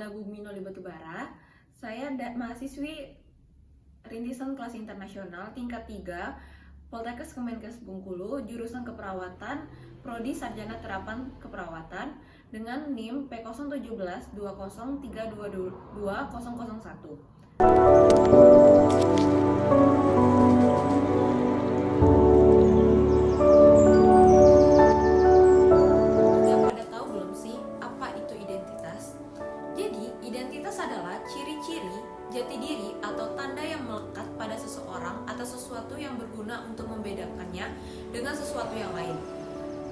Alda Bumino Batubara. Saya mahasiswi Rintisan Kelas Internasional tingkat 3 Poltekkes Kemenkes Bengkulu, jurusan keperawatan, prodi Sarjana Terapan Keperawatan dengan NIM P017 20 Identitas adalah ciri-ciri, jati diri, atau tanda yang melekat pada seseorang atau sesuatu yang berguna untuk membedakannya dengan sesuatu yang lain.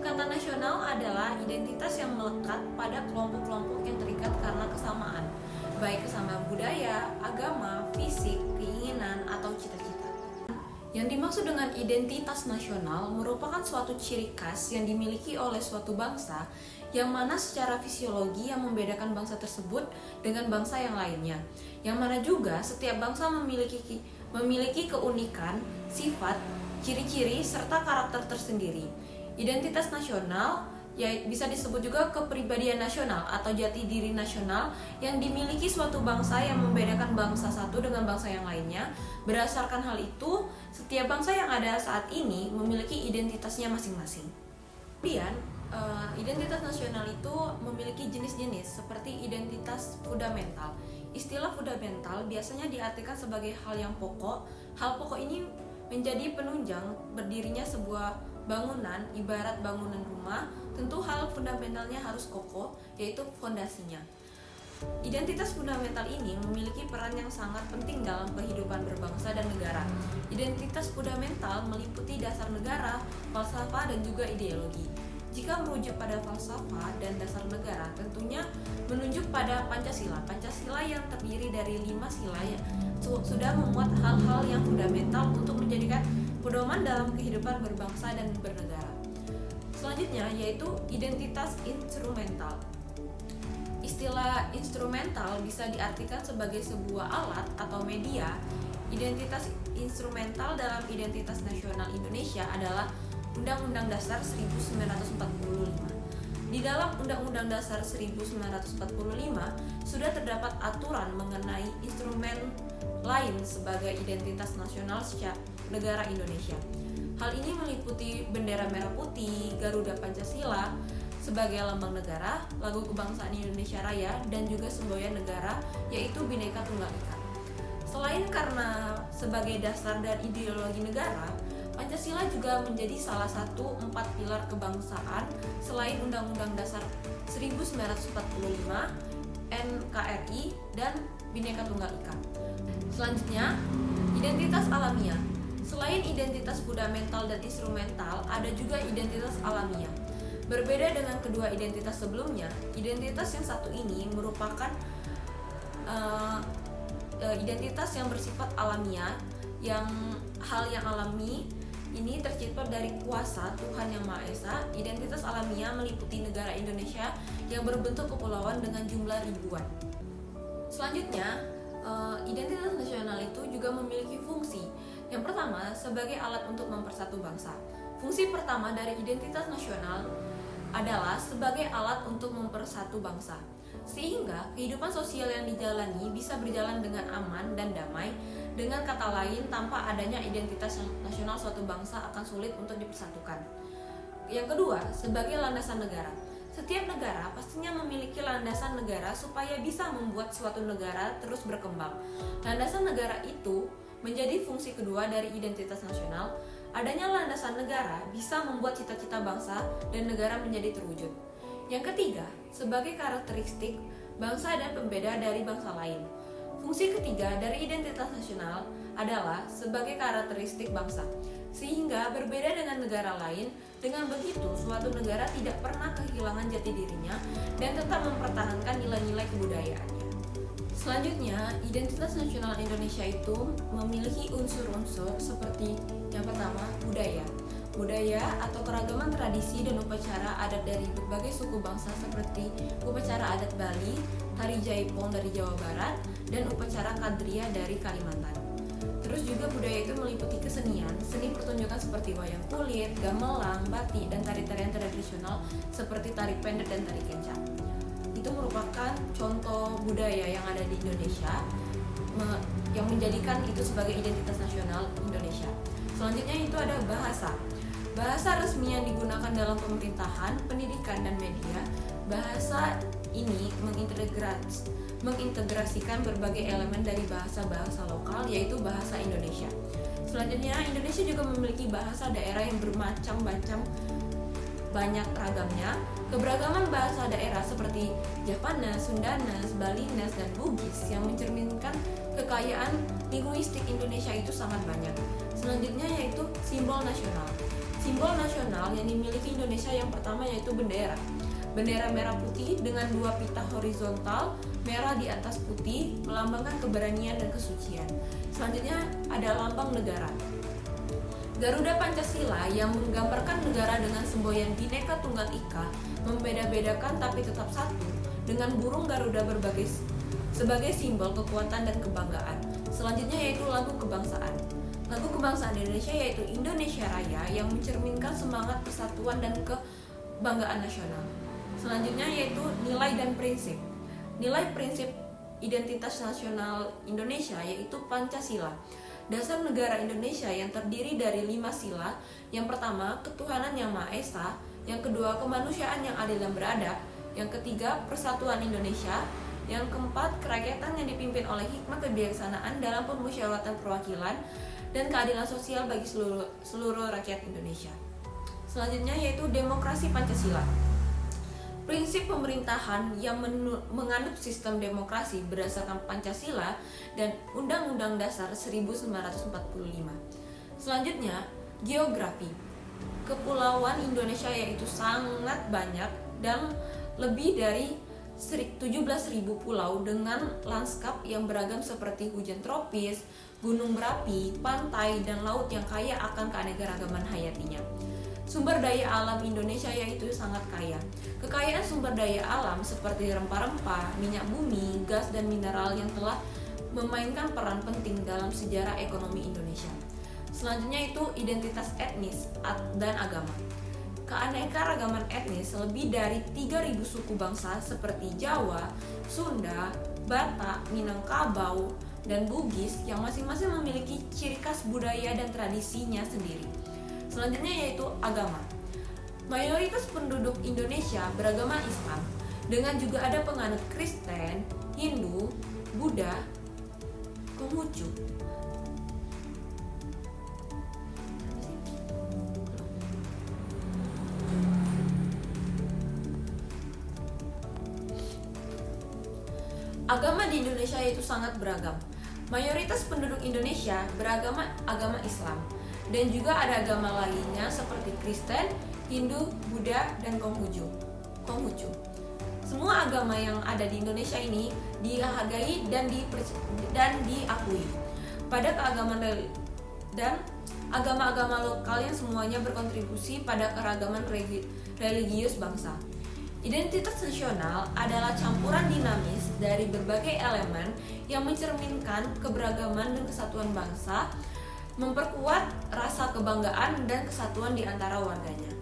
Kata nasional adalah identitas yang melekat pada kelompok-kelompok yang terikat karena kesamaan, baik kesamaan budaya, agama, fisik, keinginan, atau cita-cita. Yang dimaksud dengan identitas nasional merupakan suatu ciri khas yang dimiliki oleh suatu bangsa yang mana secara fisiologi yang membedakan bangsa tersebut dengan bangsa yang lainnya. Yang mana juga setiap bangsa memiliki keunikan, sifat, ciri-ciri, serta karakter tersendiri. Identitas nasional ya bisa disebut juga kepribadian nasional atau jati diri nasional yang dimiliki suatu bangsa yang membedakan bangsa satu dengan bangsa yang lainnya. Berdasarkan hal itu, setiap bangsa yang ada saat ini memiliki identitasnya masing-masing. Kemudian, identitas nasional itu memiliki jenis-jenis seperti identitas fundamental. Istilah fundamental biasanya diartikan sebagai hal yang pokok. Hal pokok ini menjadi penunjang berdirinya sebuah bangunan, ibarat bangunan rumah. Tentu hal fundamentalnya harus kokoh, yaitu fondasinya. Identitas fundamental ini memiliki peran yang sangat penting dalam kehidupan berbangsa dan negara. Identitas fundamental meliputi dasar negara, falsafah, dan juga ideologi. Jika merujuk pada falsafah dan dasar negara, tentunya menunjuk pada Pancasila. Pancasila yang terdiri dari 5 sila yang sudah memuat hal-hal yang fundamental untuk menjadikan pedoman dalam kehidupan berbangsa dan bernegara. Selanjutnya yaitu identitas instrumental. Istilah instrumental bisa diartikan sebagai sebuah alat atau media. Identitas instrumental dalam identitas nasional Indonesia adalah Undang-Undang Dasar 1945. Di dalam Undang-Undang Dasar 1945 sudah terdapat aturan mengenai instrumen lain sebagai identitas nasional secara negara Indonesia. Hal ini meliputi bendera merah putih, Garuda Pancasila sebagai lambang negara, lagu kebangsaan Indonesia Raya, dan juga semboyan negara yaitu Bhinneka Tunggal Ika. Selain karena sebagai dasar dan ideologi negara, Pancasila juga menjadi salah satu 4 pilar kebangsaan selain Undang-Undang Dasar 1945, NKRI, dan Bhinneka Tunggal Ika. Selanjutnya, identitas alamiah. Selain identitas fundamental dan instrumental, ada juga identitas alamiah. Berbeda dengan kedua identitas sebelumnya, identitas yang satu ini merupakan identitas yang bersifat alamiah, yang hal yang alami ini tercipta dari kuasa Tuhan Yang Maha Esa. Identitas alamiah meliputi negara Indonesia yang berbentuk kepulauan dengan jumlah ribuan. Selanjutnya, identitas nasional itu juga memiliki fungsi. Yang pertama, sebagai alat untuk mempersatu bangsa. Fungsi pertama dari identitas nasional adalah sebagai alat untuk mempersatu bangsa, sehingga kehidupan sosial yang dijalani bisa berjalan dengan aman dan damai. Dengan kata lain, tanpa adanya identitas nasional suatu bangsa akan sulit untuk dipersatukan. Yang kedua, sebagai landasan negara. Setiap negara pastinya memiliki landasan negara supaya bisa membuat suatu negara terus berkembang. Landasan negara itu menjadi fungsi kedua dari identitas nasional. Adanya landasan negara bisa membuat cita-cita bangsa dan negara menjadi terwujud. Yang ketiga, sebagai karakteristik bangsa dan pembeda dari bangsa lain. Fungsi ketiga dari identitas nasional adalah sebagai karakteristik bangsa, sehingga berbeda dengan negara lain. Dengan begitu, suatu negara tidak pernah kehilangan jati dirinya dan tetap mempertahankan nilai-nilai kebudayaannya. Selanjutnya, identitas nasional Indonesia itu memiliki unsur-unsur seperti yang pertama, budaya. Budaya atau keragaman tradisi dan upacara adat dari berbagai suku bangsa seperti upacara adat Bali, tari Jaipong dari Jawa Barat, dan upacara Kadria dari Kalimantan. Terus juga budaya itu meliputi kesenian, seni pertunjukan seperti wayang kulit, gamelan, batik, dan tari-tarian tradisional seperti tari pendek dan tari kencak. itu merupakan contoh budaya yang ada di Indonesia yang menjadikan itu sebagai identitas nasional Indonesia. Selanjutnya itu ada bahasa. Bahasa resmi yang digunakan dalam pemerintahan, pendidikan, dan media. Bahasa ini mengintegrasikan berbagai elemen dari bahasa-bahasa lokal, yaitu bahasa Indonesia. Selanjutnya, Indonesia juga memiliki bahasa daerah yang bermacam-macam, banyak ragamnya. Keberagaman bahasa daerah seperti Javanas, Sundanas, Balinas, dan Bugis yang mencerminkan kekayaan linguistik Indonesia itu sangat banyak. Selanjutnya yaitu simbol nasional. Simbol nasional yang dimiliki Indonesia yang pertama yaitu bendera. Bendera merah putih dengan dua pita horizontal, merah di atas putih, melambangkan keberanian dan kesucian. Selanjutnya ada lambang negara. Garuda Pancasila yang menggambarkan negara dengan semboyan Bhinneka Tunggal Ika, membeda-bedakan tapi tetap satu, dengan burung Garuda sebagai simbol kekuatan dan kebanggaan. Selanjutnya yaitu lagu kebangsaan. Lagu kebangsaan Indonesia yaitu Indonesia Raya yang mencerminkan semangat persatuan dan kebanggaan nasional. Selanjutnya yaitu nilai dan prinsip. Nilai prinsip identitas nasional Indonesia yaitu Pancasila. Dasar negara Indonesia yang terdiri dari 5 sila. Yang pertama, ketuhanan yang Maha Esa. Yang kedua, kemanusiaan yang adil dan beradab. Yang ketiga, persatuan Indonesia. Yang keempat, kerakyatan yang dipimpin oleh hikmah kebijaksanaan dalam permusyawaratan perwakilan dan keadilan sosial bagi seluruh rakyat Indonesia. Selanjutnya yaitu demokrasi Pancasila. Prinsip pemerintahan yang menganut sistem demokrasi berdasarkan Pancasila dan Undang-Undang Dasar 1945. Selanjutnya, geografi. Kepulauan Indonesia yaitu sangat banyak dan lebih dari 17.000 pulau dengan lanskap yang beragam seperti hujan tropis, gunung berapi, pantai, dan laut yang kaya akan keanekaragaman hayatinya. Sumber daya alam Indonesia yaitu sangat kaya. Kekayaan sumber daya alam seperti rempah-rempah, minyak bumi, gas, dan mineral yang telah memainkan peran penting dalam sejarah ekonomi Indonesia. Selanjutnya itu identitas etnis dan agama. Keanekaragaman etnis lebih dari 3.000 suku bangsa seperti Jawa, Sunda, Batak, Minangkabau, dan Bugis yang masing-masing memiliki ciri khas budaya dan tradisinya sendiri. Selanjutnya yaitu agama. Mayoritas penduduk Indonesia beragama Islam, dengan juga ada penganut Kristen, Hindu, Buddha, Konghucu. Agama di Indonesia yaitu sangat beragam. Mayoritas penduduk Indonesia beragama agama Islam, dan juga ada agama lainnya seperti Kristen, Hindu, Buddha, dan Konghucu. Semua agama yang ada di Indonesia ini dihargai dan diakui. Pada keagamaan dan agama-agama lokal yang semuanya berkontribusi pada keragaman religius bangsa. Identitas nasional adalah campuran dinamis dari berbagai elemen yang mencerminkan keberagaman dan kesatuan bangsa, memperkuat rasa kebanggaan dan kesatuan di antara warganya.